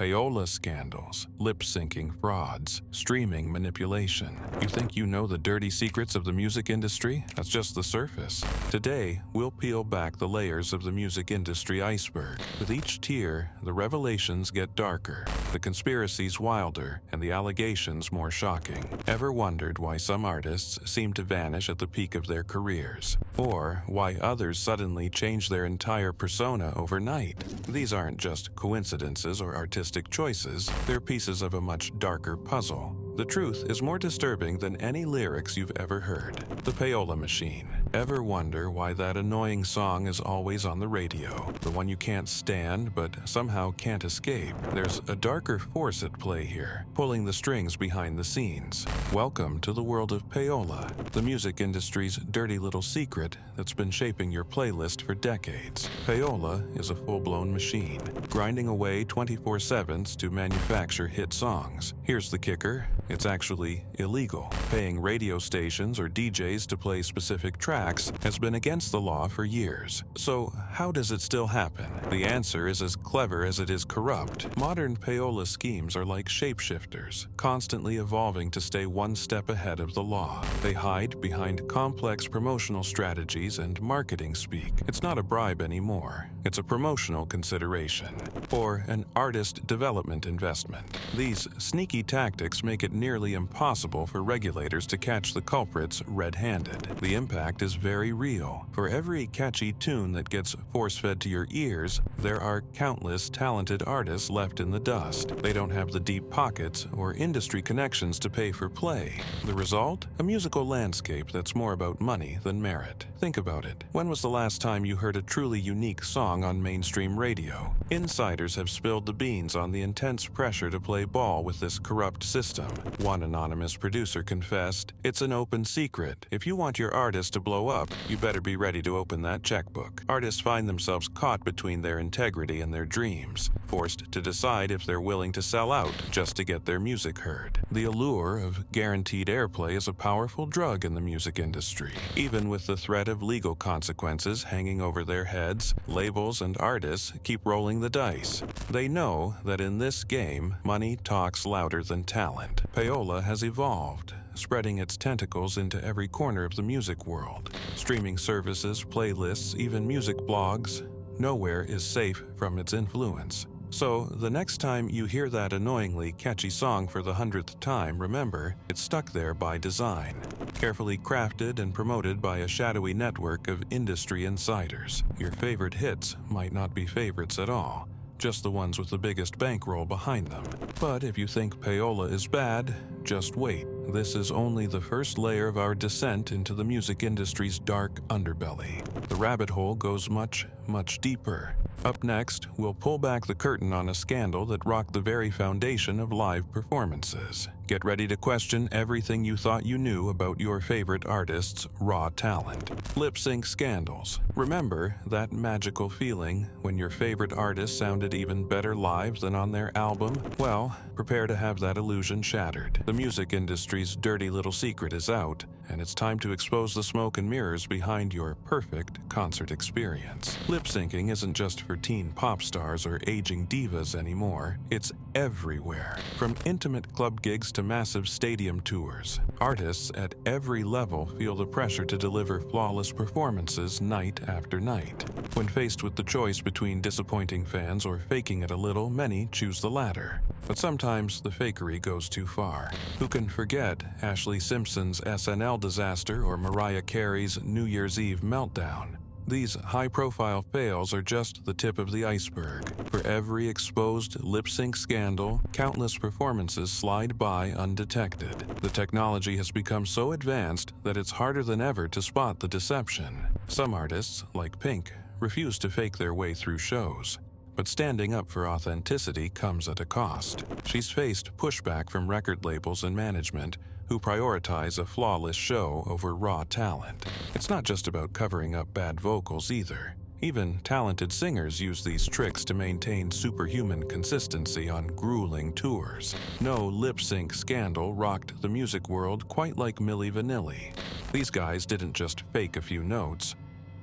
payola scandals, lip-syncing frauds, streaming manipulation. You think you know the dirty secrets of the music industry? That's just the surface. Today, we'll peel back the layers of the music industry iceberg. With each tier, the revelations get darker, the conspiracies wilder, and the allegations more shocking. Ever wondered why some artists seem to vanish at the peak of their careers? Or why others suddenly change their entire persona overnight? These aren't just coincidences or artistic choices, they're pieces of a much darker puzzle. The truth is more disturbing than any lyrics you've ever heard. The payola machine. Ever wonder why that annoying song is always on the radio? The one you can't stand but somehow can't escape. There's a darker force at play here, pulling the strings behind the scenes. Welcome to the world of payola, the music industry's dirty little secret that's been shaping your playlist for decades. Payola is a full-blown machine, grinding away 24/7 to manufacture hit songs. Here's the kicker. It's actually illegal. Paying radio stations or DJs to play specific tracks has been against the law for years. So how does it still happen? The answer is as clever as it is corrupt. Modern payola schemes are like shapeshifters, constantly evolving to stay one step ahead of the law. They hide behind complex promotional strategies and marketing speak. It's not a bribe anymore. It's a promotional consideration, or an artist development investment. These sneaky tactics make it nearly impossible for regulators to catch the culprits red-handed. The impact is very real. For every catchy tune that gets force-fed to your ears, there are countless talented artists left in the dust. They don't have the deep pockets or industry connections to pay for play. The result? A musical landscape that's more about money than merit. Think about it. When was the last time you heard a truly unique song on mainstream radio? Insiders have spilled the beans on the intense pressure to play ball with this corrupt system. One anonymous producer confessed, "It's an open secret. If you want your artist to blow up, you better be ready to open that checkbook." Artists find themselves caught between their integrity and their dreams, forced to decide if they're willing to sell out just to get their music heard. The allure of guaranteed airplay is a powerful drug in the music industry. Even with the threat of legal consequences hanging over their heads, labels and artists keep rolling the dice. They know that in this game, money talks louder than talent. Payola has evolved, spreading its tentacles into every corner of the music world. Streaming services, playlists, even music blogs, nowhere is safe from its influence. So, the next time you hear that annoyingly catchy song for the 100th time, remember, it's stuck there by design, carefully crafted and promoted by a shadowy network of industry insiders. Your favorite hits might not be favorites at all, just the ones with the biggest bankroll behind them. But if you think payola is bad, just wait. This is only the first layer of our descent into the music industry's dark underbelly. The rabbit hole goes much, much deeper. Up next, we'll pull back the curtain on a scandal that rocked the very foundation of live performances. Get ready to question everything you thought you knew about your favorite artist's raw talent. Lip sync scandals. Remember that magical feeling when your favorite artist sounded even better live than on their album? Well, prepare to have that illusion shattered. The music industry's dirty little secret is out, and it's time to expose the smoke and mirrors behind your perfect concert experience. Lip syncing isn't just for teen pop stars or aging divas anymore. It's everywhere. From intimate club gigs to massive stadium tours, artists at every level feel the pressure to deliver flawless performances night after night. When faced with the choice between disappointing fans or faking it a little, many choose the latter. But sometimes the fakery goes too far. Who can forget Ashley Simpson's SNL disaster or Mariah Carey's New Year's Eve meltdown? These high-profile fails are just the tip of the iceberg. For every exposed lip-sync scandal, countless performances slide by undetected. The technology has become so advanced that it's harder than ever to spot the deception. Some artists, like Pink, refuse to fake their way through shows. But standing up for authenticity comes at a cost. She's faced pushback from record labels and management who prioritize a flawless show over raw talent. It's not just about covering up bad vocals either. Even talented singers use these tricks to maintain superhuman consistency on grueling tours. No lip-sync scandal rocked the music world quite like Milli Vanilli. These guys didn't just fake a few notes,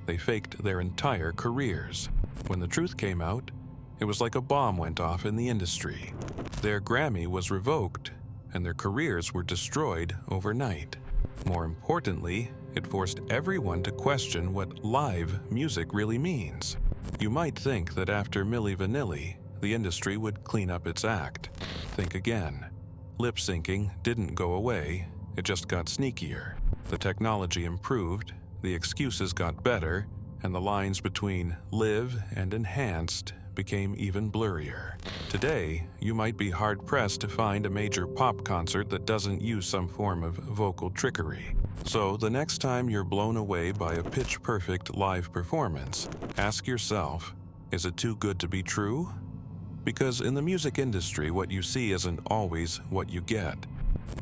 they faked their entire careers. When the truth came out, It was like a bomb went off in the industry. Their Grammy was revoked, and their careers were destroyed overnight. More importantly, it forced everyone to question what live music really means. You might think that after Milli Vanilli, the industry would clean up its act. Think again. Lip syncing didn't go away, it just got sneakier. The technology improved, the excuses got better, and the lines between live and enhanced became even blurrier. Today, you might be hard-pressed to find a major pop concert that doesn't use some form of vocal trickery. So the next time you're blown away by a pitch-perfect live performance, ask yourself, is it too good to be true? Because in the music industry, what you see isn't always what you get.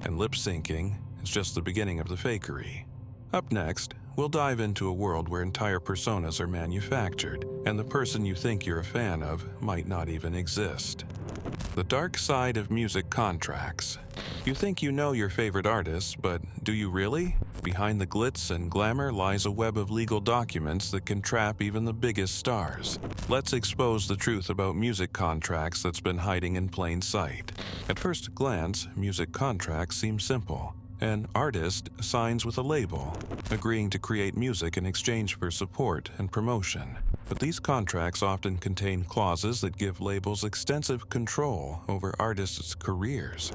And lip syncing is just the beginning of the fakery. Up next, we'll dive into a world where entire personas are manufactured, and the person you think you're a fan of might not even exist. The dark side of music contracts. You think you know your favorite artists, but do you really? Behind the glitz and glamour lies a web of legal documents that can trap even the biggest stars. Let's expose the truth about music contracts that's been hiding in plain sight. At first glance, music contracts seem simple. An artist signs with a label, agreeing to create music in exchange for support and promotion. But these contracts often contain clauses that give labels extensive control over artists' careers.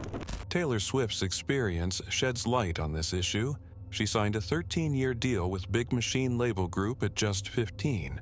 Taylor Swift's experience sheds light on this issue. She signed a 13-year deal with Big Machine Label Group at just 15,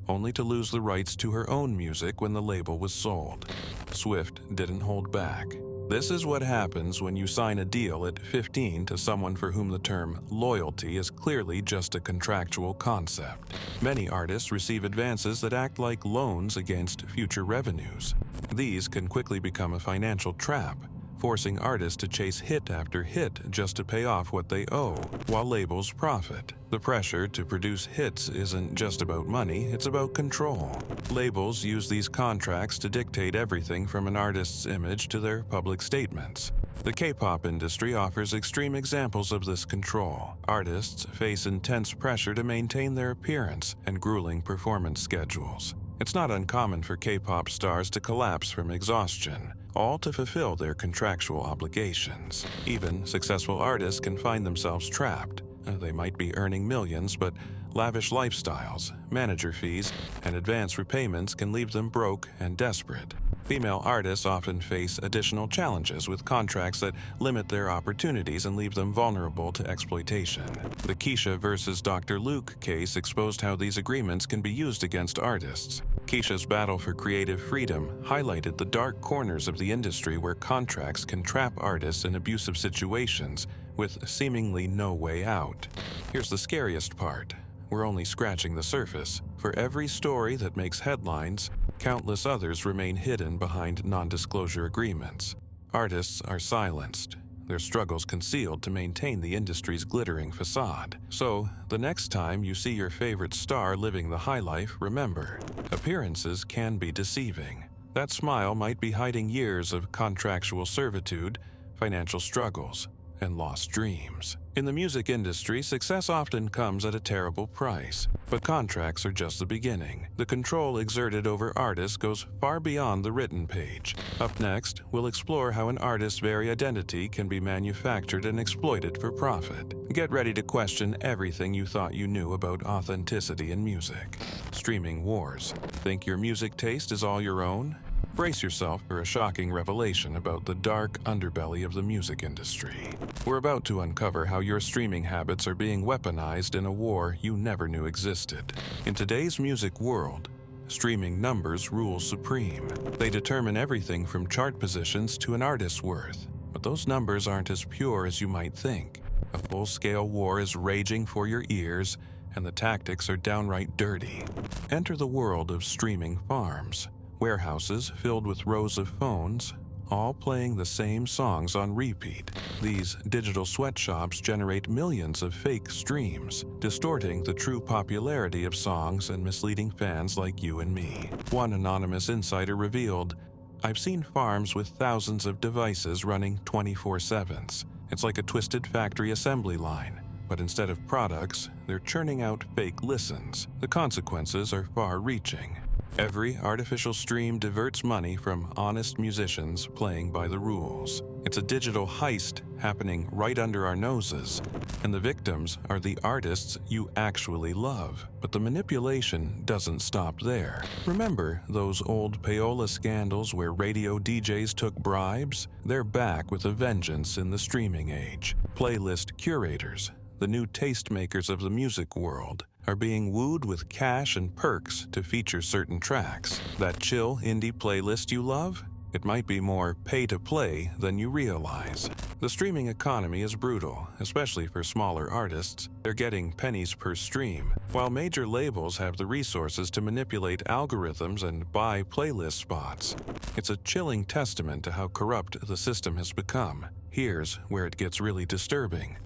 only to lose the rights to her own music when the label was sold. Swift didn't hold back. This is what happens when you sign a deal at 15 to someone for whom the term loyalty is clearly just a contractual concept. Many artists receive advances that act like loans against future revenues. These can quickly become a financial trap, forcing artists to chase hit after hit just to pay off what they owe, while labels profit. The pressure to produce hits isn't just about money, it's about control. Labels use these contracts to dictate everything from an artist's image to their public statements. The K-pop industry offers extreme examples of this control. Artists face intense pressure to maintain their appearance and grueling performance schedules. It's not uncommon for K-pop stars to collapse from exhaustion, all to fulfill their contractual obligations. Even successful artists can find themselves trapped. They might be earning millions, but lavish lifestyles, manager fees, and advance repayments can leave them broke and desperate. Female artists often face additional challenges with contracts that limit their opportunities and leave them vulnerable to exploitation. The Keisha versus Dr. Luke case exposed how these agreements can be used against artists. Keisha's battle for creative freedom highlighted the dark corners of the industry where contracts can trap artists in abusive situations with seemingly no way out. Here's the scariest part. We're only scratching the surface. For every story that makes headlines, countless others remain hidden behind non-disclosure agreements. Artists are silenced, their struggles concealed to maintain the industry's glittering facade. So, the next time you see your favorite star living the high life, remember, appearances can be deceiving. That smile might be hiding years of contractual servitude, financial struggles, and lost dreams. In the music industry, success often comes at a terrible price, but contracts are just the beginning. The control exerted over artists goes far beyond the written page. Up next, we'll explore how an artist's very identity can be manufactured and exploited for profit. Get ready to question everything you thought you knew about authenticity in music. Streaming wars. Think your music taste is all your own? Brace yourself for a shocking revelation about the dark underbelly of the music industry. We're about to uncover how your streaming habits are being weaponized in a war you never knew existed. In today's music world, streaming numbers rule supreme. They determine everything from chart positions to an artist's worth. But those numbers aren't as pure as you might think. A full-scale war is raging for your ears, and the tactics are downright dirty. Enter the world of streaming farms. Warehouses filled with rows of phones, all playing the same songs on repeat. These digital sweatshops generate millions of fake streams, distorting the true popularity of songs and misleading fans like you and me. One anonymous insider revealed, "I've seen farms with thousands of devices running 24/7. It's like a twisted factory assembly line. But instead of products, they're churning out fake listens. The consequences are far-reaching. Every artificial stream diverts money from honest musicians playing by the rules. It's a digital heist happening right under our noses, and the victims are the artists you actually love. But the manipulation doesn't stop there. Remember those old payola scandals where radio DJs took bribes? They're back with a vengeance in the streaming age. Playlist curators, the new tastemakers of the music world, are being wooed with cash and perks to feature certain tracks. That chill indie playlist you love? It might be more pay-to-play than you realize. The streaming economy is brutal, especially for smaller artists. They're getting pennies per stream, while major labels have the resources to manipulate algorithms and buy playlist spots. It's a chilling testament to how corrupt the system has become. Here's where it gets really disturbing.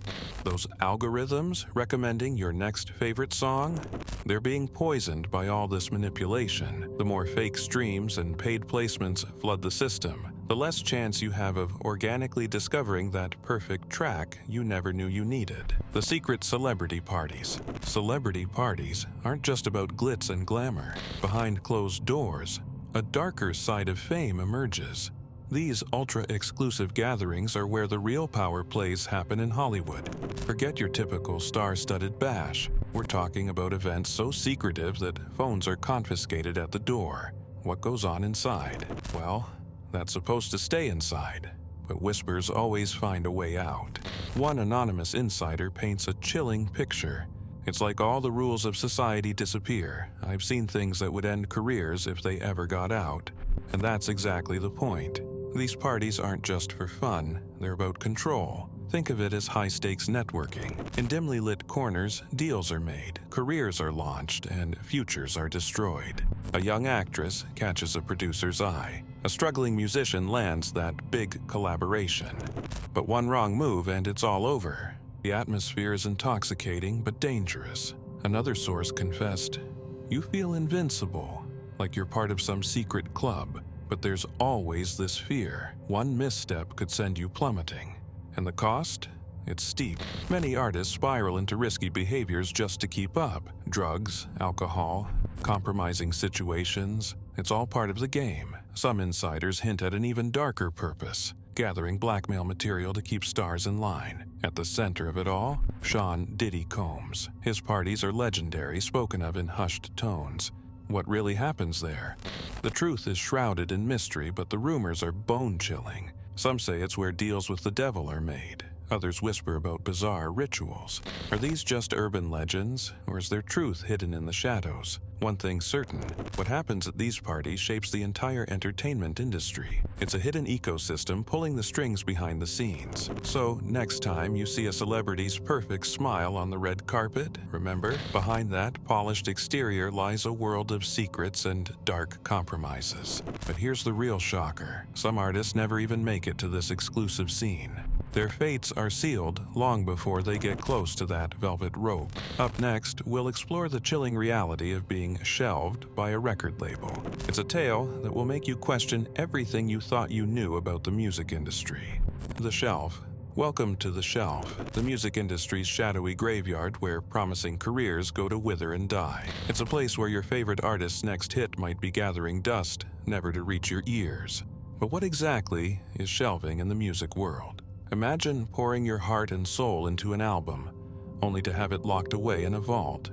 Those algorithms recommending your next favorite song? They're being poisoned by all this manipulation. The more fake streams and paid placements flood the system, the less chance you have of organically discovering that perfect track you never knew you needed. The secret celebrity parties. Celebrity parties aren't just about glitz and glamour. Behind closed doors, a darker side of fame emerges. These ultra-exclusive gatherings are where the real power plays happen in Hollywood. Forget your typical star-studded bash. We're talking about events so secretive that phones are confiscated at the door. What goes on inside? Well, that's supposed to stay inside, but whispers always find a way out. One anonymous insider paints a chilling picture. It's like all the rules of society disappear. I've seen things that would end careers if they ever got out. And that's exactly the point. These parties aren't just for fun, they're about control. Think of it as high-stakes networking. In dimly lit corners, deals are made, careers are launched, and futures are destroyed. A young actress catches a producer's eye. A struggling musician lands that big collaboration. But one wrong move and it's all over. The atmosphere is intoxicating but dangerous. Another source confessed, "You feel invincible, like you're part of some secret club. But there's always this fear. One misstep could send you plummeting. And the cost? It's steep. Many artists spiral into risky behaviors just to keep up. Drugs, alcohol, compromising situations. It's all part of the game. Some insiders hint at an even darker purpose, gathering blackmail material to keep stars in line. At the center of it all, Sean "Diddy" Combs. His parties are legendary, spoken of in hushed tones. What really happens there? The truth is shrouded in mystery, but the rumors are bone-chilling. Some say it's where deals with the devil are made. Others whisper about bizarre rituals. Are these just urban legends, or is there truth hidden in the shadows? One thing's certain, what happens at these parties shapes the entire entertainment industry. It's a hidden ecosystem pulling the strings behind the scenes. So, next time you see a celebrity's perfect smile on the red carpet, remember, behind that polished exterior lies a world of secrets and dark compromises. But here's the real shocker. Some artists never even make it to this exclusive scene. Their fates are sealed long before they get close to that velvet rope. Up next, we'll explore the chilling reality of being shelved by a record label. It's a tale that will make you question everything you thought you knew about the music industry. The Shelf. Welcome to the Shelf, the music industry's shadowy graveyard where promising careers go to wither and die. It's a place where your favorite artist's next hit might be gathering dust, never to reach your ears. But what exactly is shelving in the music world? Imagine pouring your heart and soul into an album, only to have it locked away in a vault.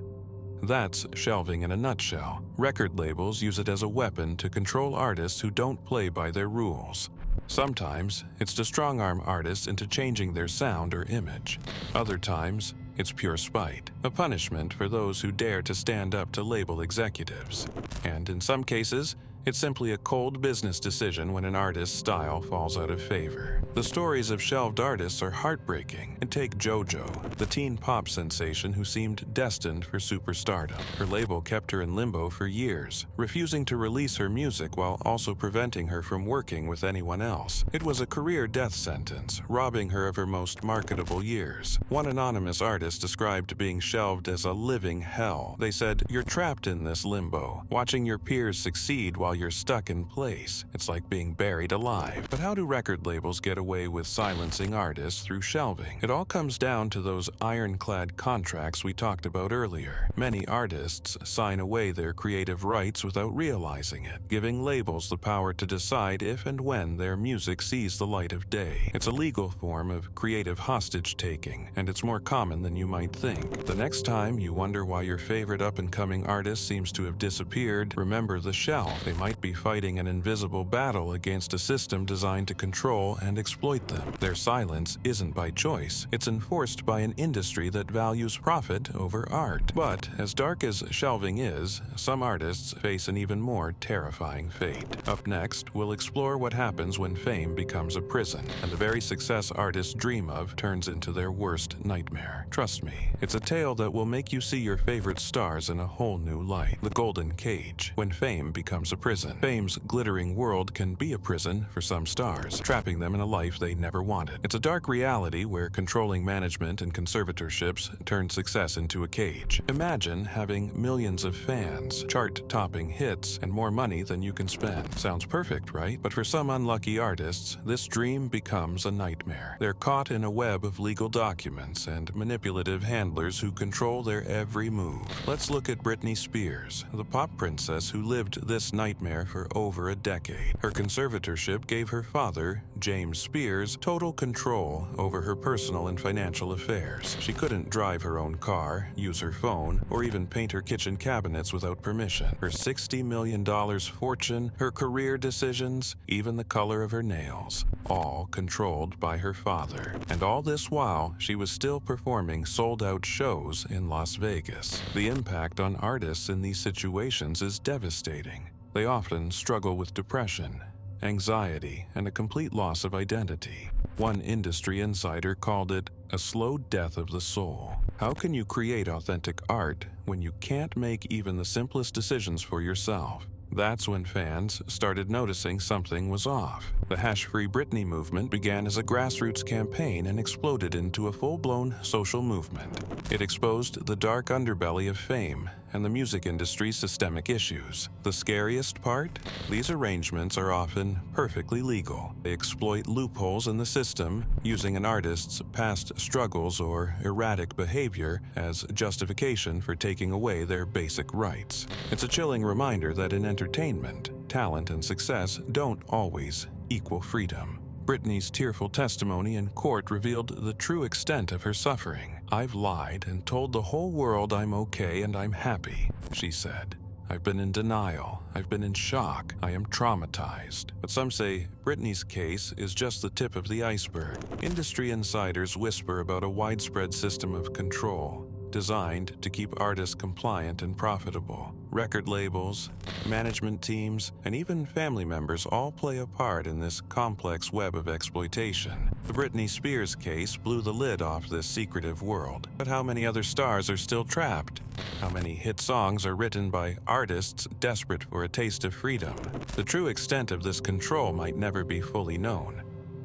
That's shelving in a nutshell. Record labels use it as a weapon to control artists who don't play by their rules. Sometimes, it's to strong-arm artists into changing their sound or image. Other times, it's pure spite, a punishment for those who dare to stand up to label executives. And in some cases, it's simply a cold business decision when an artist's style falls out of favor. The stories of shelved artists are heartbreaking. And take JoJo, the teen pop sensation who seemed destined for superstardom. Her label kept her in limbo for years, refusing to release her music while also preventing her from working with anyone else. It was a career death sentence, robbing her of her most marketable years. One anonymous artist described being shelved as a living hell. They said, "You're trapped in this limbo, watching your peers succeed while while you're stuck in place. It's like being buried alive. But how do record labels get away with silencing artists through shelving? It all comes down to those ironclad contracts we talked about earlier. Many artists sign away their creative rights without realizing it, giving labels the power to decide if and when their music sees the light of day. It's a legal form of creative hostage-taking, and it's more common than you might think. The next time you wonder why your favorite up-and-coming artist seems to have disappeared, remember the shelf. They might be fighting an invisible battle against a system designed to control and exploit them. Their silence isn't by choice. It's enforced by an industry that values profit over art. But as dark as shelving is, some artists face an even more terrifying fate. Up next, we'll explore what happens when fame becomes a prison, and the very success artists dream of turns into their worst nightmare. Trust me, it's a tale that will make you see your favorite stars in a whole new light. The Golden Cage. When fame becomes a prison. Fame's glittering world can be a prison for some stars, trapping them in a life they never wanted. It's a dark reality where controlling management and conservatorships turn success into a cage. Imagine having millions of fans, chart-topping hits, and more money than you can spend. Sounds perfect, right? But for some unlucky artists, this dream becomes a nightmare. They're caught in a web of legal documents and manipulative handlers who control their every move. Let's look at Britney Spears, the pop princess who lived this nightmare for over a decade. Her conservatorship gave her father, James Spears, total control over her personal and financial affairs. She couldn't drive her own car, use her phone, or even paint her kitchen cabinets without permission. Her $60 million fortune, her career decisions, even the color of her nails, all controlled by her father. And all this while, she was still performing sold-out shows in Las Vegas. The impact on artists in these situations is devastating. They often struggle with depression, anxiety, and a complete loss of identity. One industry insider called it a slow death of the soul. How can you create authentic art when you can't make even the simplest decisions for yourself? That's when fans started noticing something was off. The Hash-Free Britney movement began as a grassroots campaign and exploded into a full-blown social movement. It exposed the dark underbelly of fame and the music industry's systemic issues. The scariest part? These arrangements are often perfectly legal. They exploit loopholes in the system, using an artist's past struggles or erratic behavior as justification for taking away their basic rights. It's a chilling reminder that in entertainment, talent and success don't always equal freedom. Britney's tearful testimony in court revealed the true extent of her suffering. "I've lied and told the whole world I'm okay and I'm happy," she said. "I've been in denial. I've been in shock. I am traumatized." But some say Britney's case is just the tip of the iceberg. Industry insiders whisper about a widespread system of control designed to keep artists compliant and profitable. Record labels, management teams, and even family members all play a part in this complex web of exploitation. The Britney Spears case blew the lid off this secretive world. But how many other stars are still trapped? How many hit songs are written by artists desperate for a taste of freedom? The true extent of this control might never be fully known.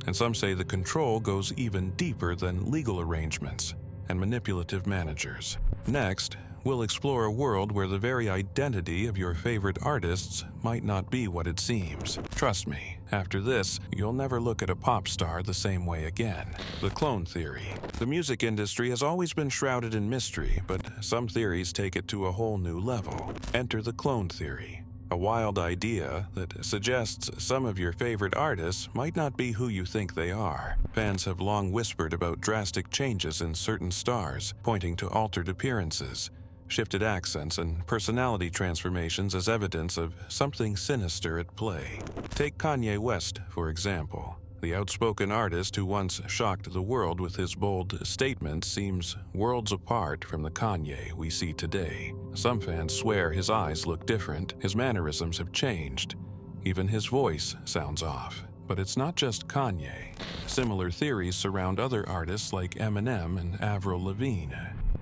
And some say the control goes even deeper than legal arrangements and manipulative managers. Next, we'll explore a world where the very identity of your favorite artists might not be what it seems. Trust me, after this, you'll never look at a pop star the same way again. The clone theory. The music industry has always been shrouded in mystery, but some theories take it to a whole new level. Enter the clone theory. A wild idea that suggests some of your favorite artists might not be who you think they are. Fans have long whispered about drastic changes in certain stars, pointing to altered appearances, shifted accents, and personality transformations as evidence of something sinister at play. Take Kanye West, for example. The outspoken artist who once shocked the world with his bold statements seems worlds apart from the Kanye we see today. Some fans swear his eyes look different, his mannerisms have changed, even his voice sounds off. But it's not just Kanye. Similar theories surround other artists like Eminem and Avril Lavigne.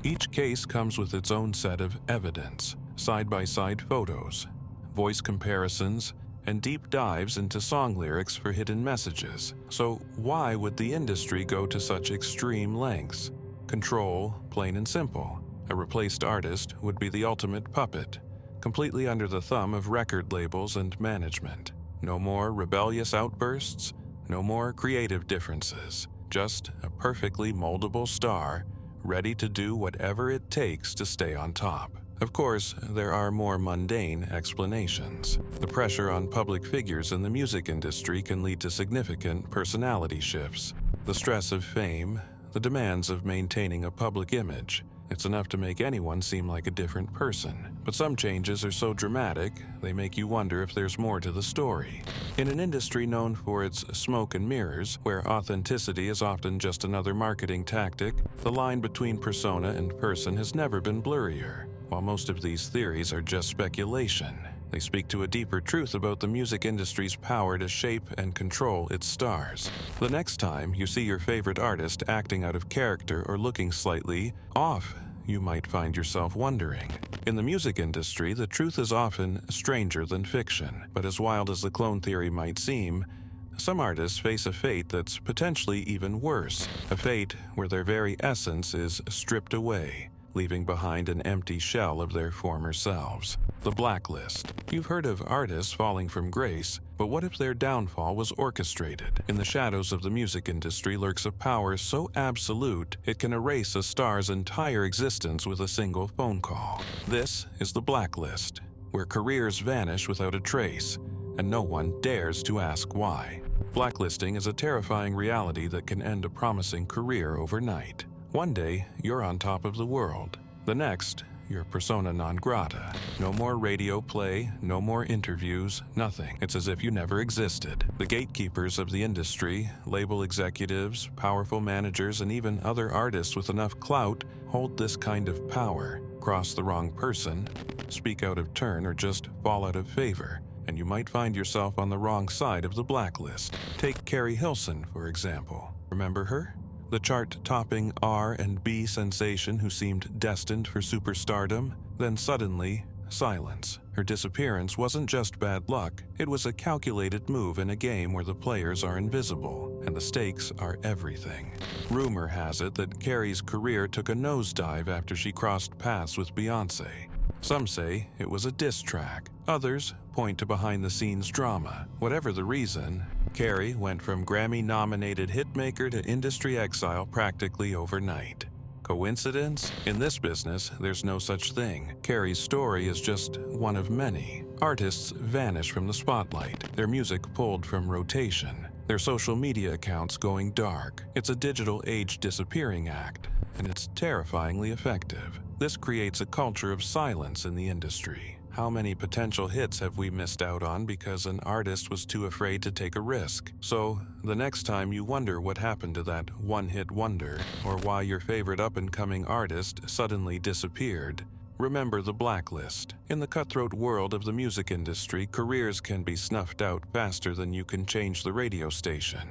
Each case comes with its own set of evidence, side-by-side photos, voice comparisons, and deep dives into song lyrics for hidden messages. So why would the industry go to such extreme lengths? Control, plain and simple. A replaced artist would be the ultimate puppet, completely under the thumb of record labels and management. No more rebellious outbursts, no more creative differences, just a perfectly moldable star, ready to do whatever it takes to stay on top. Of course, there are more mundane explanations. The pressure on public figures in the music industry can lead to significant personality shifts. The stress of fame, the demands of maintaining a public image. It's enough to make anyone seem like a different person. But some changes are so dramatic, they make you wonder if there's more to the story. In an industry known for its smoke and mirrors, where authenticity is often just another marketing tactic, the line between persona and person has never been blurrier. While most of these theories are just speculation, they speak to a deeper truth about the music industry's power to shape and control its stars. The next time you see your favorite artist acting out of character or looking slightly off, you might find yourself wondering. In the music industry, the truth is often stranger than fiction, but as wild as the clone theory might seem, some artists face a fate that's potentially even worse, a fate where their very essence is stripped away, leaving behind an empty shell of their former selves. The blacklist. You've heard of artists falling from grace, but what if their downfall was orchestrated? In the shadows of the music industry lurks a power so absolute it can erase a star's entire existence with a single phone call. This is the blacklist, where careers vanish without a trace, and no one dares to ask why. Blacklisting is a terrifying reality that can end a promising career overnight. One day, you're on top of the world. The next, you're persona non grata. No more radio play, no more interviews, nothing. It's as if you never existed. The gatekeepers of the industry, label executives, powerful managers, and even other artists with enough clout hold this kind of power. Cross the wrong person, speak out of turn, or just fall out of favor, and you might find yourself on the wrong side of the blacklist. Take Carrie Hilson, for example. Remember her? The chart-topping R&B sensation who seemed destined for superstardom, then suddenly, silence. Her disappearance wasn't just bad luck, it was a calculated move in a game where the players are invisible, and the stakes are everything. Rumor has it that Carrie's career took a nosedive after she crossed paths with Beyoncé. Some say it was a diss track. Others point to behind-the-scenes drama. Whatever the reason, Carrie went from Grammy-nominated hitmaker to industry exile practically overnight. Coincidence? In this business, there's no such thing. Carrie's story is just one of many. Artists vanish from the spotlight, their music pulled from rotation, their social media accounts going dark. It's a digital age disappearing act, and it's terrifyingly effective. This creates a culture of silence in the industry. How many potential hits have we missed out on because an artist was too afraid to take a risk? So, the next time you wonder what happened to that one-hit wonder, or why your favorite up-and-coming artist suddenly disappeared, remember the blacklist. In the cutthroat world of the music industry, careers can be snuffed out faster than you can change the radio station,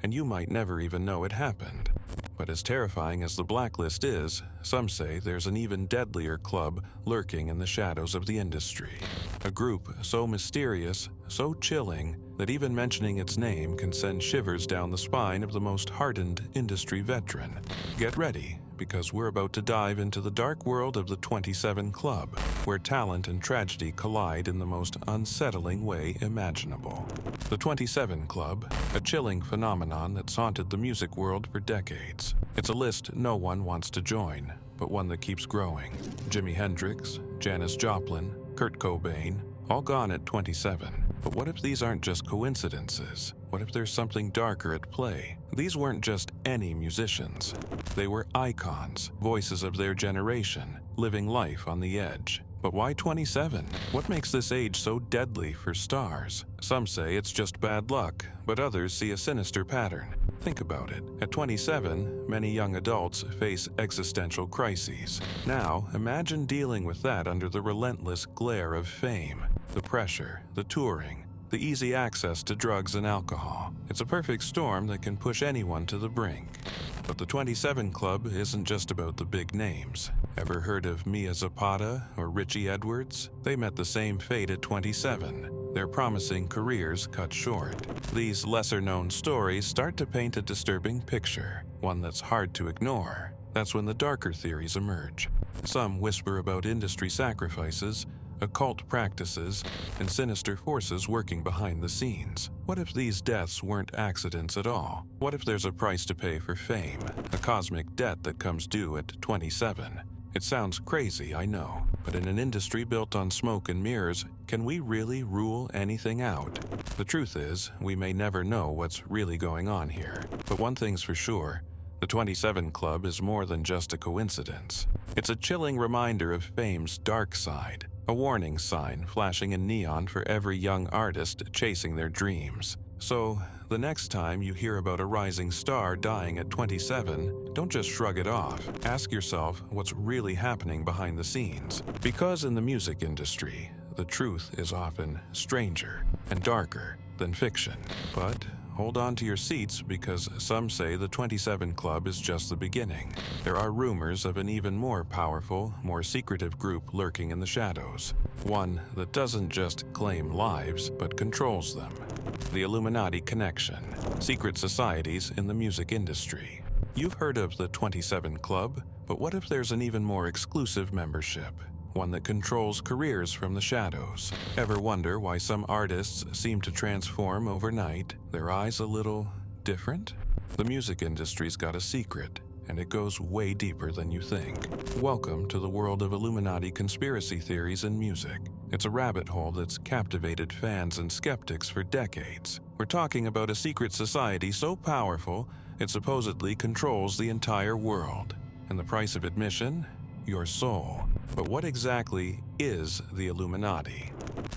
and you might never even know it happened. But as terrifying as the blacklist is, some say there's an even deadlier club lurking in the shadows of the industry. A group so mysterious, so chilling, that even mentioning its name can send shivers down the spine of the most hardened industry veteran. Get ready, because we're about to dive into the dark world of the 27 Club, where talent and tragedy collide in the most unsettling way imaginable. The 27 Club, a chilling phenomenon that's haunted the music world for decades. It's a list no one wants to join, but one that keeps growing. Jimi Hendrix, Janis Joplin, Kurt Cobain, all gone at 27. But what if these aren't just coincidences? What if there's something darker at play? These weren't just any musicians. They were icons, voices of their generation, living life on the edge. But why 27? What makes this age so deadly for stars? Some say it's just bad luck, but others see a sinister pattern. Think about it. At 27, many young adults face existential crises. Now, imagine dealing with that under the relentless glare of fame. The pressure, the touring, the easy access to drugs and alcohol. It's a perfect storm that can push anyone to the brink. But the 27 Club isn't just about the big names. Ever heard of Mia Zapata or Richie Edwards? They met the same fate at 27. Their promising careers cut short. These lesser-known stories start to paint a disturbing picture, one that's hard to ignore. That's when the darker theories emerge. Some whisper about industry sacrifices, occult practices, and sinister forces working behind the scenes. What if these deaths weren't accidents at all? What if there's a price to pay for fame, a cosmic debt that comes due at 27? It sounds crazy, I know, but in an industry built on smoke and mirrors, can we really rule anything out? The truth is, we may never know what's really going on here. But one thing's for sure, the 27 Club is more than just a coincidence. It's a chilling reminder of fame's dark side, a warning sign flashing in neon for every young artist chasing their dreams. So, the next time you hear about a rising star dying at 27, don't just shrug it off. Ask yourself what's really happening behind the scenes. Because in the music industry, the truth is often stranger and darker than fiction. But hold on to your seats because some say the 27 Club is just the beginning. There are rumors of an even more powerful, more secretive group lurking in the shadows. One that doesn't just claim lives, but controls them. The Illuminati Connection, secret societies in the music industry. You've heard of the 27 Club, but what if there's an even more exclusive membership? One that controls careers from the shadows. Ever wonder why some artists seem to transform overnight, their eyes a little different? The music industry's got a secret, and it goes way deeper than you think. Welcome to the world of Illuminati conspiracy theories in music. It's a rabbit hole that's captivated fans and skeptics for decades. We're talking about a secret society so powerful, it supposedly controls the entire world. And the price of admission? Your soul. But what exactly is the Illuminati?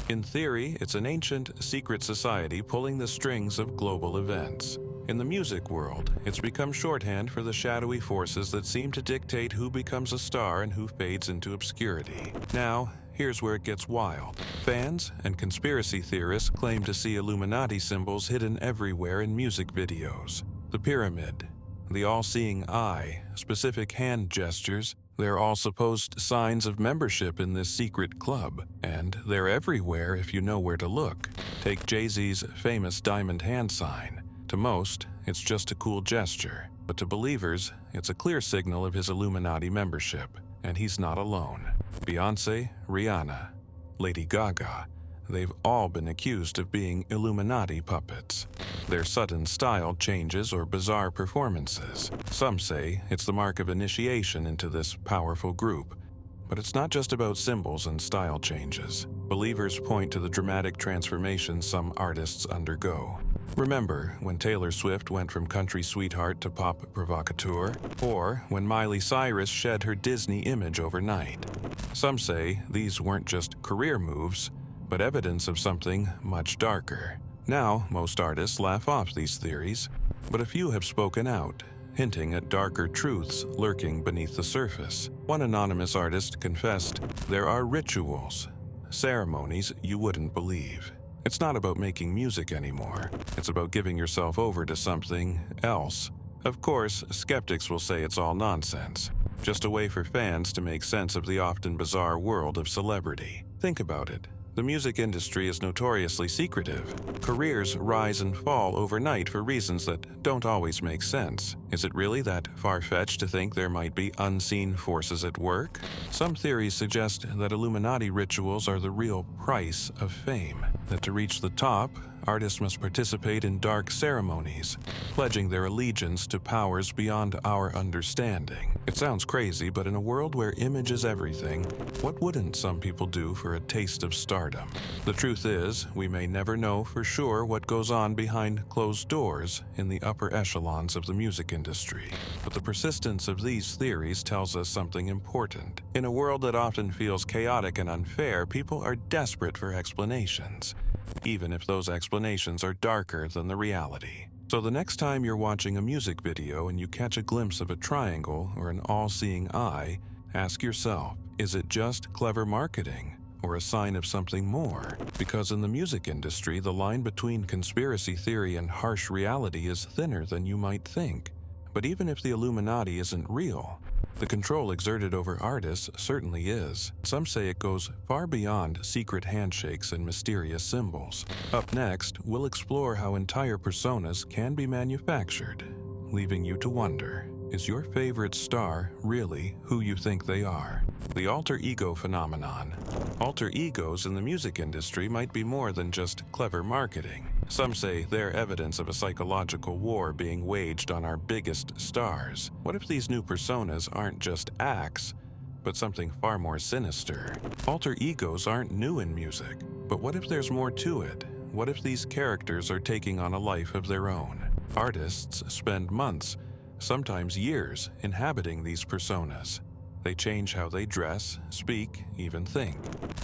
In theory, it's an ancient, secret society pulling the strings of global events. In the music world, it's become shorthand for the shadowy forces that seem to dictate who becomes a star and who fades into obscurity. Now, here's where it gets wild. Fans and conspiracy theorists claim to see Illuminati symbols hidden everywhere in music videos. The pyramid, the all-seeing eye, specific hand gestures, they're all supposed signs of membership in this secret club, and they're everywhere if you know where to look. Take Jay-Z's famous diamond hand sign. To most, it's just a cool gesture, but to believers, it's a clear signal of his Illuminati membership, and he's not alone. Beyoncé, Rihanna, Lady Gaga, they've all been accused of being Illuminati puppets. Their sudden style changes or bizarre performances. Some say it's the mark of initiation into this powerful group. But it's not just about symbols and style changes. Believers point to the dramatic transformations some artists undergo. Remember when Taylor Swift went from country sweetheart to pop provocateur? Or when Miley Cyrus shed her Disney image overnight? Some say these weren't just career moves, but evidence of something much darker. Now, most artists laugh off these theories, but a few have spoken out, hinting at darker truths lurking beneath the surface. One anonymous artist confessed, "There are rituals, ceremonies you wouldn't believe." It's not about making music anymore. It's about giving yourself over to something else. Of course, skeptics will say it's all nonsense, just a way for fans to make sense of the often bizarre world of celebrity. Think about it. The music industry is notoriously secretive. Careers rise and fall overnight for reasons that don't always make sense. Is it really that far-fetched to think there might be unseen forces at work? Some theories suggest that Illuminati rituals are the real price of fame, that to reach the top, artists must participate in dark ceremonies, pledging their allegiance to powers beyond our understanding. It sounds crazy, but in a world where image is everything, what wouldn't some people do for a taste of stardom? The truth is, we may never know for sure what goes on behind closed doors in the upper echelons of the music industry. But the persistence of these theories tells us something important. In a world that often feels chaotic and unfair, people are desperate for explanations, even if those explanations are darker than the reality. So the next time you're watching a music video and you catch a glimpse of a triangle or an all-seeing eye, ask yourself, is it just clever marketing or a sign of something more? Because in the music industry, the line between conspiracy theory and harsh reality is thinner than you might think. But even if the Illuminati isn't real, the control exerted over artists certainly is. Some say it goes far beyond secret handshakes and mysterious symbols. Up next, we'll explore how entire personas can be manufactured, leaving you to wonder, is your favorite star really who you think they are? The alter ego phenomenon. Alter egos in the music industry might be more than just clever marketing. Some say they're evidence of a psychological war being waged on our biggest stars. What if these new personas aren't just acts, but something far more sinister? Alter egos aren't new in music, but what if there's more to it? What if these characters are taking on a life of their own? Artists spend months, sometimes years, inhabiting these personas. They change how they dress, speak, even think.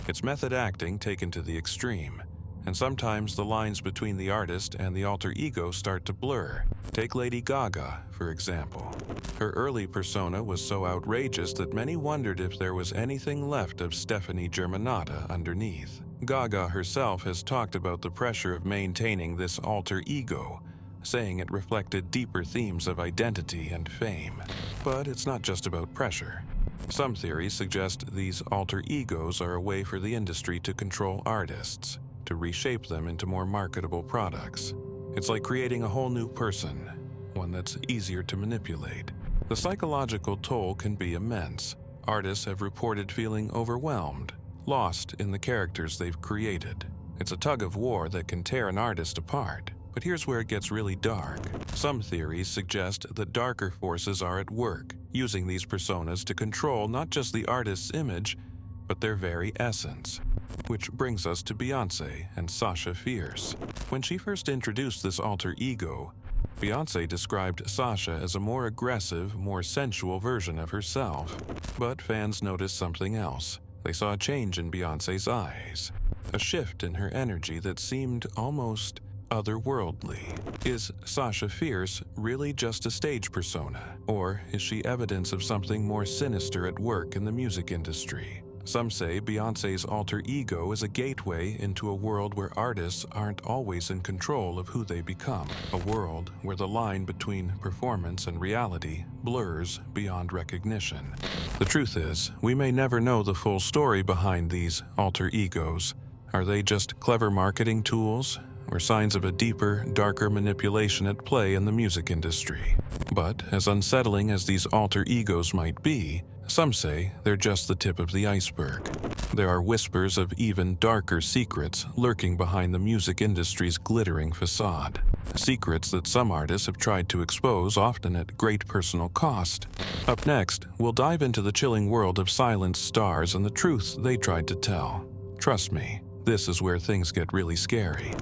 It's method acting taken to the extreme, and sometimes the lines between the artist and the alter ego start to blur. Take Lady Gaga, for example. Her early persona was so outrageous that many wondered if there was anything left of Stephanie Germanotta underneath. Gaga herself has talked about the pressure of maintaining this alter ego, saying it reflected deeper themes of identity and fame. But it's not just about pressure. Some theories suggest these alter egos are a way for the industry to control artists, to reshape them into more marketable products. It's like creating a whole new person, one that's easier to manipulate. The psychological toll can be immense. Artists have reported feeling overwhelmed, lost in the characters they've created. It's a tug of war that can tear an artist apart. But here's where it gets really dark. Some theories suggest that darker forces are at work, using these personas to control not just the artist's image, but their very essence. Which brings us to Beyoncé and Sasha Fierce. When she first introduced this alter ego, Beyoncé described Sasha as a more aggressive, more sensual version of herself. But fans noticed something else. They saw a change in Beyoncé's eyes, a shift in her energy that seemed almost otherworldly. Is Sasha Fierce really just a stage persona? Or is she evidence of something more sinister at work in the music industry? Some say Beyoncé's alter ego is a gateway into a world where artists aren't always in control of who they become, a world where the line between performance and reality blurs beyond recognition. The truth is, we may never know the full story behind these alter egos. Are they just clever marketing tools, or signs of a deeper, darker manipulation at play in the music industry? But as unsettling as these alter egos might be, some say they're just the tip of the iceberg. There are whispers of even darker secrets lurking behind the music industry's glittering facade. Secrets that some artists have tried to expose, often at great personal cost. Up next, we'll dive into the chilling world of silenced stars and the truths they tried to tell. Trust me, this is where things get really scary.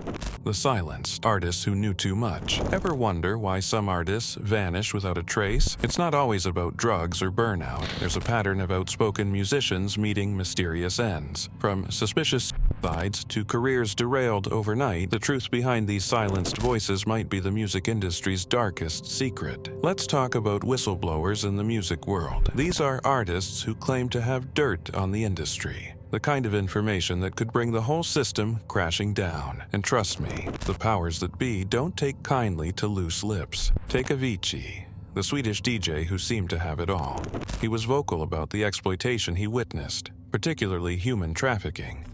The silenced artists who knew too much. Ever wonder why some artists vanish without a trace? It's not always about drugs or burnout. There's a pattern of outspoken musicians meeting mysterious ends. From suspicious sides to careers derailed overnight, the truth behind these silenced voices might be the music industry's darkest secret. Let's talk about whistleblowers in the music world. These are artists who claim to have dirt on the industry. The kind of information that could bring the whole system crashing down. And trust me, the powers that be don't take kindly to loose lips. Take Avicii, the Swedish DJ who seemed to have it all. He was vocal about the exploitation he witnessed, particularly human trafficking.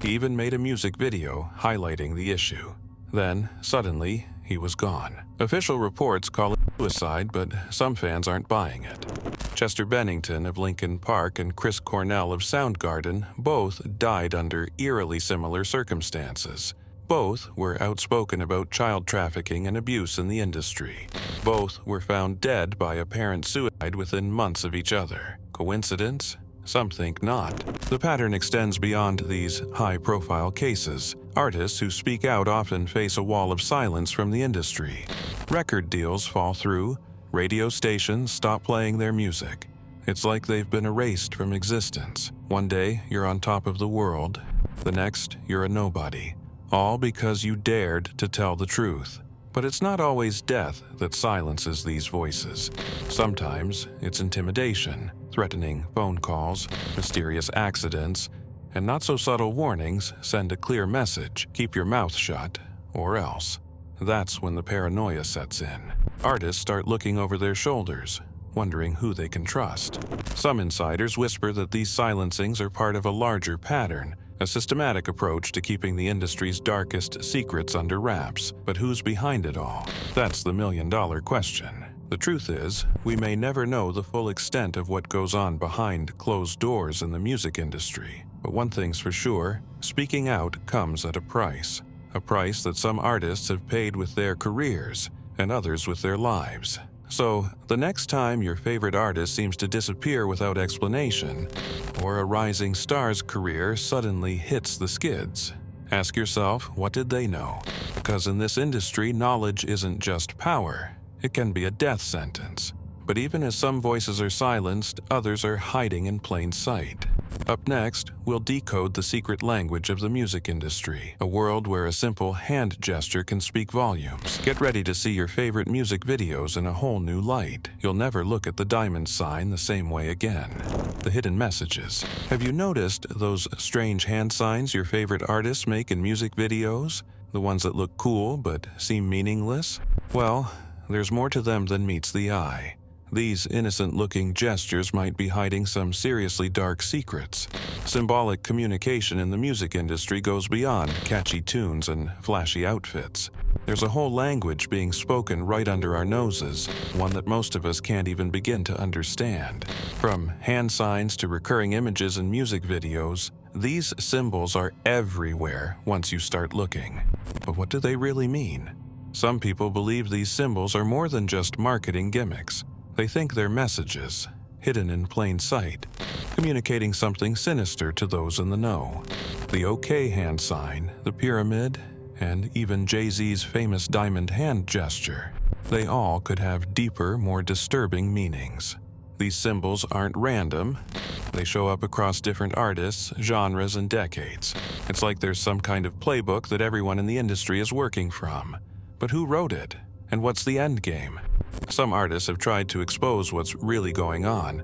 He even made a music video highlighting the issue. Then, suddenly, he was gone. Official reports call it suicide, but some fans aren't buying it. Chester Bennington of Linkin Park and Chris Cornell of Soundgarden both died under eerily similar circumstances. Both were outspoken about child trafficking and abuse in the industry. Both were found dead by apparent suicide within months of each other. Coincidence? Some think not. The pattern extends beyond these high-profile cases. Artists who speak out often face a wall of silence from the industry. Record deals fall through. Radio stations stop playing their music. It's like they've been erased from existence. One day, you're on top of the world. The next, you're a nobody. All because you dared to tell the truth. But it's not always death that silences these voices. Sometimes it's intimidation, threatening phone calls, mysterious accidents, and not-so-subtle warnings send a clear message: keep your mouth shut, or else. That's when the paranoia sets in. Artists start looking over their shoulders, wondering who they can trust. Some insiders whisper that these silencings are part of a larger pattern, a systematic approach to keeping the industry's darkest secrets under wraps. But who's behind it all? That's the million-dollar question. The truth is, we may never know the full extent of what goes on behind closed doors in the music industry. But one thing's for sure, speaking out comes at a price that some artists have paid with their careers and others with their lives. So, the next time your favorite artist seems to disappear without explanation, or a rising star's career suddenly hits the skids, ask yourself, what did they know? Because in this industry, knowledge isn't just power. It can be a death sentence. But even as some voices are silenced, others are hiding in plain sight. Up next, we'll decode the secret language of the music industry, a world where a simple hand gesture can speak volumes. Get ready to see your favorite music videos in a whole new light. You'll never look at the diamond sign the same way again. The hidden messages. Have you noticed those strange hand signs your favorite artists make in music videos? The ones that look cool but seem meaningless? Well, there's more to them than meets the eye. These innocent-looking gestures might be hiding some seriously dark secrets. Symbolic communication in the music industry goes beyond catchy tunes and flashy outfits. There's a whole language being spoken right under our noses, one that most of us can't even begin to understand. From hand signs to recurring images in music videos, these symbols are everywhere once you start looking. But what do they really mean? Some people believe these symbols are more than just marketing gimmicks. They think they're messages, hidden in plain sight, communicating something sinister to those in the know. The OK hand sign, the pyramid, and even Jay-Z's famous diamond hand gesture. They all could have deeper, more disturbing meanings. These symbols aren't random. They show up across different artists, genres, and decades. It's like there's some kind of playbook that everyone in the industry is working from. But who wrote it? And what's the end game? Some artists have tried to expose what's really going on,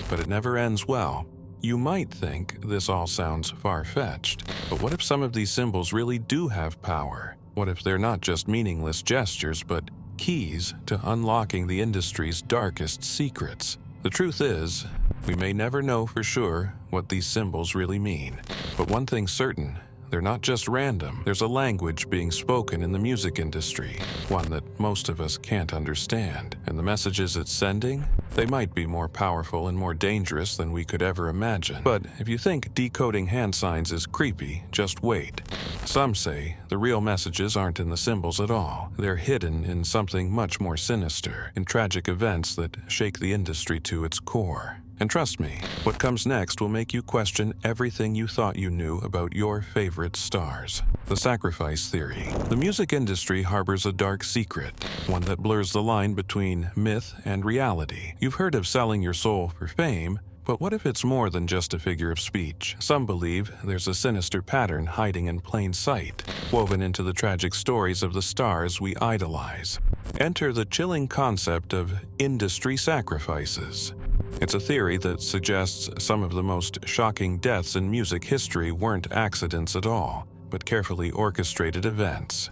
but it never ends well. You might think this all sounds far-fetched, but what if some of these symbols really do have power? What if they're not just meaningless gestures, but keys to unlocking the industry's darkest secrets? The truth is, we may never know for sure what these symbols really mean. But one thing's certain, they're not just random. There's a language being spoken in the music industry, one that most of us can't understand. And the messages it's sending, they might be more powerful and more dangerous than we could ever imagine. But if you think decoding hand signs is creepy, just wait. Some say the real messages aren't in the symbols at all. They're hidden in something much more sinister, in tragic events that shake the industry to its core. And trust me, what comes next will make you question everything you thought you knew about your favorite stars. The sacrifice theory. The music industry harbors a dark secret, one that blurs the line between myth and reality. You've heard of selling your soul for fame, but what if it's more than just a figure of speech? Some believe there's a sinister pattern hiding in plain sight, woven into the tragic stories of the stars we idolize. Enter the chilling concept of industry sacrifices. It's a theory that suggests some of the most shocking deaths in music history weren't accidents at all, but carefully orchestrated events.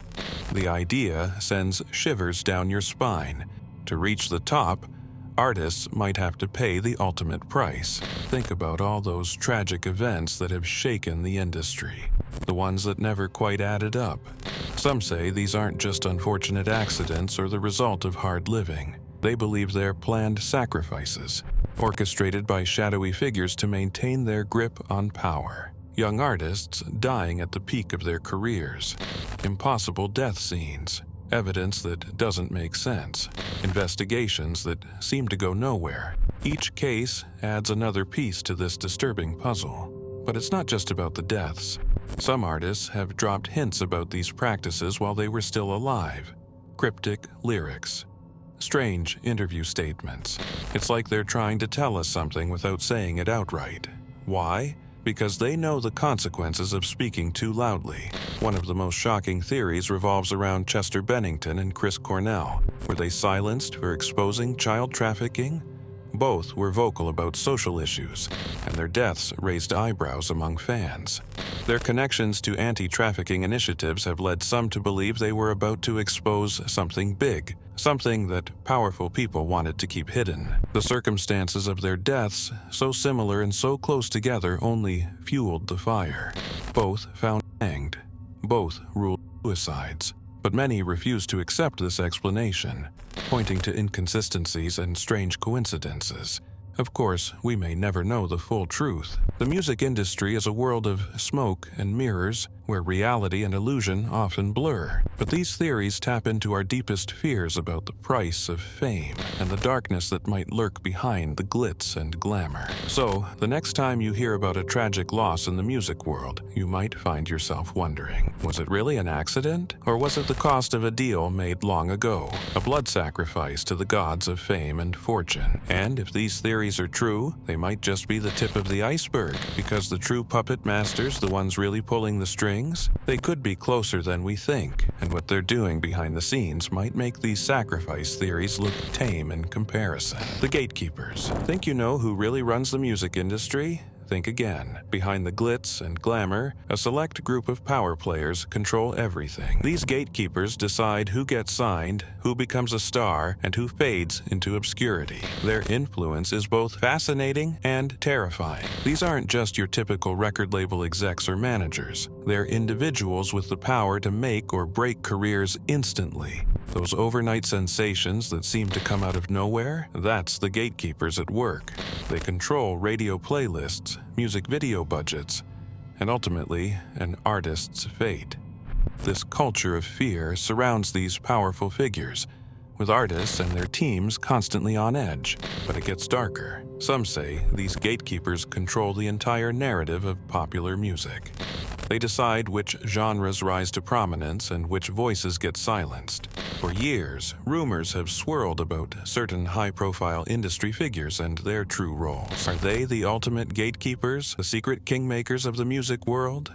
The idea sends shivers down your spine. To reach the top, artists might have to pay the ultimate price. Think about all those tragic events that have shaken the industry, the ones that never quite added up. Some say these aren't just unfortunate accidents or the result of hard living. They believe they're planned sacrifices, orchestrated by shadowy figures to maintain their grip on power. Young artists dying at the peak of their careers. Impossible death scenes. Evidence that doesn't make sense. Investigations that seem to go nowhere. Each case adds another piece to this disturbing puzzle. But it's not just about the deaths. Some artists have dropped hints about these practices while they were still alive. Cryptic lyrics. Strange interview statements. It's like they're trying to tell us something without saying it outright. Why? Because they know the consequences of speaking too loudly. One of the most shocking theories revolves around Chester Bennington and Chris Cornell. Were they silenced for exposing child trafficking? Both were vocal about social issues, and their deaths raised eyebrows among fans. Their connections to anti-trafficking initiatives have led some to believe they were about to expose something big, something that powerful people wanted to keep hidden. The circumstances of their deaths, so similar and so close together, only fueled the fire. Both found hanged. Both ruled suicides. But many refused to accept this explanation, pointing to inconsistencies and strange coincidences. Of course, we may never know the full truth. The music industry is a world of smoke and mirrors, where reality and illusion often blur. But these theories tap into our deepest fears about the price of fame and the darkness that might lurk behind the glitz and glamour. So, the next time you hear about a tragic loss in the music world, you might find yourself wondering, was it really an accident? Or was it the cost of a deal made long ago? A blood sacrifice to the gods of fame and fortune? And if these theories are true, they might just be the tip of the iceberg, because the true puppet masters, the ones really pulling the strings, they could be closer than we think, and what they're doing behind the scenes might make these sacrifice theories look tame in comparison. The gatekeepers. Think you know who really runs the music industry? Think again. Behind the glitz and glamour, a select group of power players control everything. These gatekeepers decide who gets signed, who becomes a star, and who fades into obscurity. Their influence is both fascinating and terrifying. These aren't just your typical record label execs or managers. They're individuals with the power to make or break careers instantly. Those overnight sensations that seem to come out of nowhere, that's the gatekeepers at work. They control radio playlists, music video budgets, and ultimately, an artist's fate. This culture of fear surrounds these powerful figures, with artists and their teams constantly on edge. But it gets darker. Some say these gatekeepers control the entire narrative of popular music. They decide which genres rise to prominence and which voices get silenced. For years, rumors have swirled about certain high-profile industry figures and their true roles. Are they the ultimate gatekeepers, the secret kingmakers of the music world?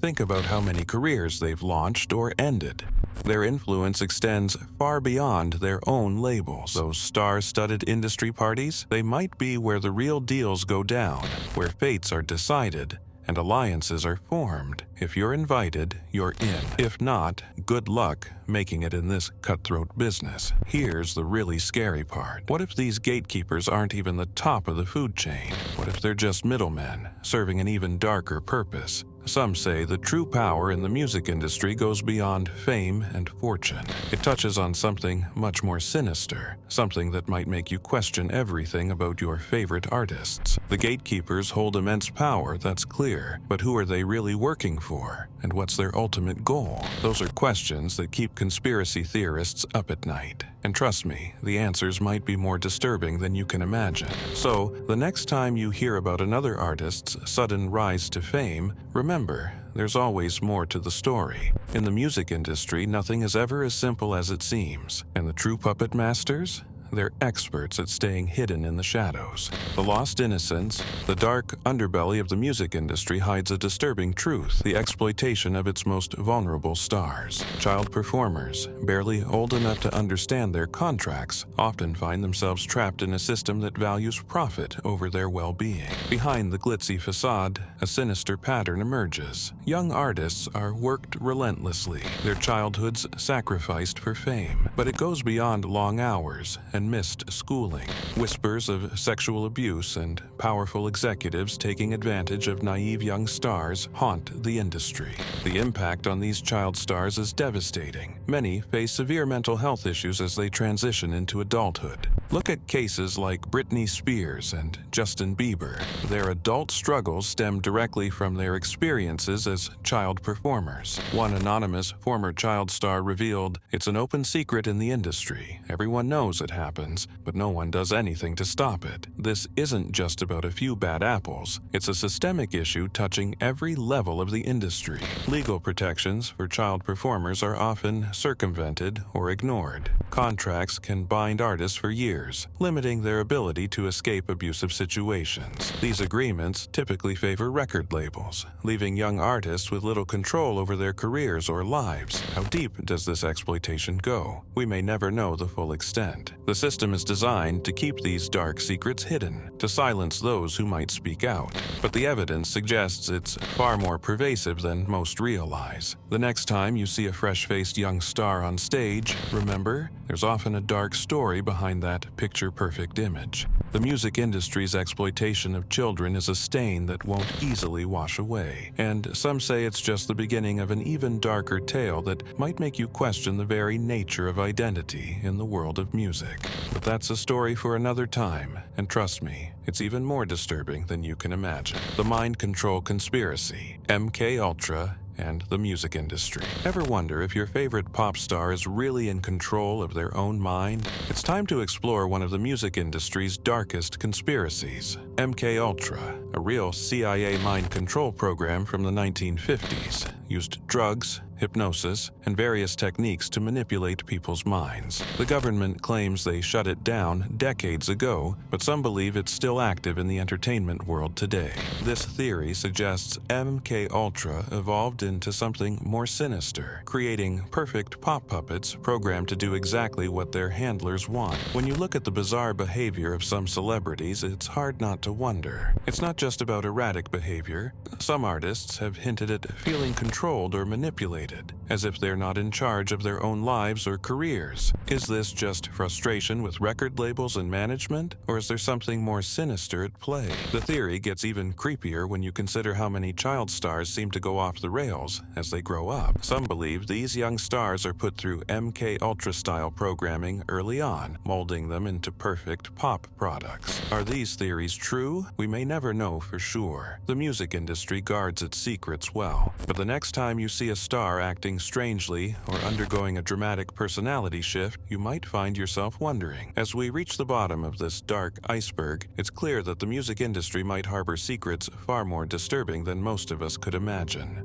Think about how many careers they've launched or ended. Their influence extends far beyond their own labels. Those star-studded industry parties, they might be where the real deals go down, where fates are decided, and alliances are formed. If you're invited, you're in. If not, good luck making it in this cutthroat business. Here's the really scary part. What if these gatekeepers aren't even the top of the food chain? What if they're just middlemen, serving an even darker purpose? Some say the true power in the music industry goes beyond fame and fortune. It touches on something much more sinister, something that might make you question everything about your favorite artists. The gatekeepers hold immense power, that's clear, but who are they really working for? And what's their ultimate goal? Those are questions that keep conspiracy theorists up at night. And trust me, the answers might be more disturbing than you can imagine. So, the next time you hear about another artist's sudden rise to fame, remember, there's always more to the story. In the music industry, nothing is ever as simple as it seems. And the true puppet masters? They're experts at staying hidden in the shadows. The lost innocence, the dark underbelly of the music industry hides a disturbing truth, the exploitation of its most vulnerable stars. Child performers, barely old enough to understand their contracts, often find themselves trapped in a system that values profit over their well-being. Behind the glitzy facade, a sinister pattern emerges. Young artists are worked relentlessly, their childhoods sacrificed for fame. But it goes beyond long hours and missed schooling. Whispers of sexual abuse and powerful executives taking advantage of naive young stars haunt the industry. The impact on these child stars is devastating. Many face severe mental health issues as they transition into adulthood. Look at cases like Britney Spears and Justin Bieber. Their adult struggles stem directly from their experiences as child performers. One anonymous former child star revealed, "It's an open secret in the industry. Everyone knows it happens, but no one does anything to stop it. This isn't just about a few bad apples. It's a systemic issue touching every level of the industry." Legal protections for child performers are often circumvented or ignored. Contracts can bind artists for years, limiting their ability to escape abusive situations. These agreements typically favor record labels, leaving young artists with little control over their careers or lives. How deep does this exploitation go? We may never know the full extent. The system is designed to keep these dark secrets hidden, to silence those who might speak out. But the evidence suggests it's far more pervasive than most realize. The next time you see a fresh-faced young star on stage, remember, there's often a dark story behind that picture-perfect image. The music industry's exploitation of children is a stain that won't easily wash away, and some say it's just the beginning of an even darker tale that might make you question the very nature of identity in the world of music. But that's a story for another time, and trust me, it's even more disturbing than you can imagine. The mind control conspiracy, MK Ultra, and the music industry. Ever wonder if your favorite pop star is really in control of their own mind? It's time to explore one of the music industry's darkest conspiracies, MK Ultra, a real CIA mind control program from the 1950s, used drugs, hypnosis, and various techniques to manipulate people's minds. The government claims they shut it down decades ago, but some believe it's still active in the entertainment world today. This theory suggests MK Ultra evolved into something more sinister, creating perfect pop puppets programmed to do exactly what their handlers want. When you look at the bizarre behavior of some celebrities, it's hard not to wonder. It's not just about erratic behavior. Some artists have hinted at feeling controlled or manipulated, as if they're not in charge of their own lives or careers. Is this just frustration with record labels and management, or is there something more sinister at play? The theory gets even creepier when you consider how many child stars seem to go off the rails as they grow up. Some believe these young stars are put through MK Ultra-style programming early on, molding them into perfect pop products. Are these theories true? We may never know for sure. The music industry guards its secrets well, but the next time you see a star acting strangely or undergoing a dramatic personality shift, you might find yourself wondering. As we reach the bottom of this dark iceberg, it's clear that the music industry might harbor secrets far more disturbing than most of us could imagine.